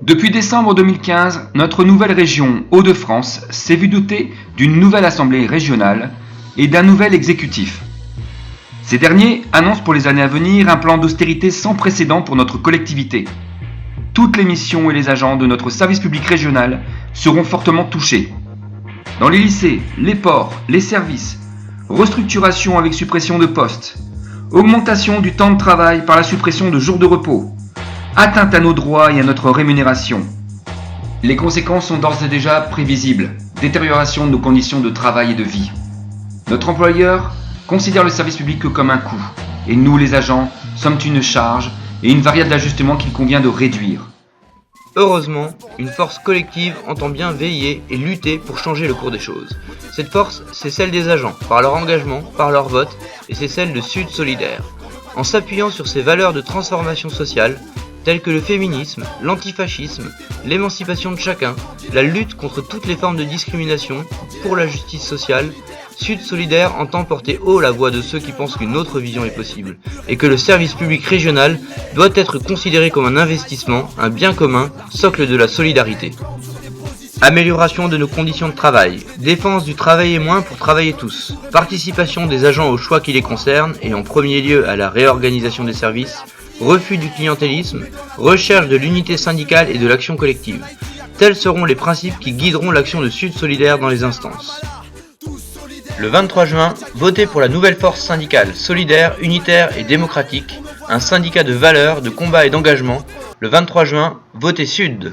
Depuis décembre 2015, notre nouvelle région Hauts-de-France s'est vue dotée d'une nouvelle assemblée régionale et d'un nouvel exécutif. Ces derniers annoncent pour les années à venir un plan d'austérité sans précédent pour notre collectivité. Toutes les missions et les agents de notre service public régional seront fortement touchés. Dans les lycées, les ports, les services, restructuration avec suppression de postes, augmentation du temps de travail par la suppression de jours de repos, atteinte à nos droits et à notre rémunération. Les conséquences sont d'ores et déjà prévisibles. Détérioration de nos conditions de travail et de vie. Notre employeur considère le service public que comme un coût, et nous, les agents, sommes une charge et une variable d'ajustement qu'il convient de réduire. Heureusement, une force collective entend bien veiller et lutter pour changer le cours des choses. Cette force, c'est celle des agents, par leur engagement, par leur vote, et c'est celle de Sud Solidaire. En s'appuyant sur ces valeurs de transformation sociale, telles que le féminisme, l'antifascisme, l'émancipation de chacun, la lutte contre toutes les formes de discrimination, pour la justice sociale, Sud Solidaire entend porter haut la voix de ceux qui pensent qu'une autre vision est possible, et que le service public régional doit être considéré comme un investissement, un bien commun, socle de la solidarité. Amélioration de nos conditions de travail, défense du travailler moins pour travailler tous, participation des agents aux choix qui les concernent et en premier lieu à la réorganisation des services, refus du clientélisme, recherche de l'unité syndicale et de l'action collective. Tels seront les principes qui guideront l'action de Sud Solidaire dans les instances. Le 23 juin, votez pour la nouvelle force syndicale solidaire, unitaire et démocratique, un syndicat de valeurs, de combat et d'engagement. Le 23 juin, votez Sud.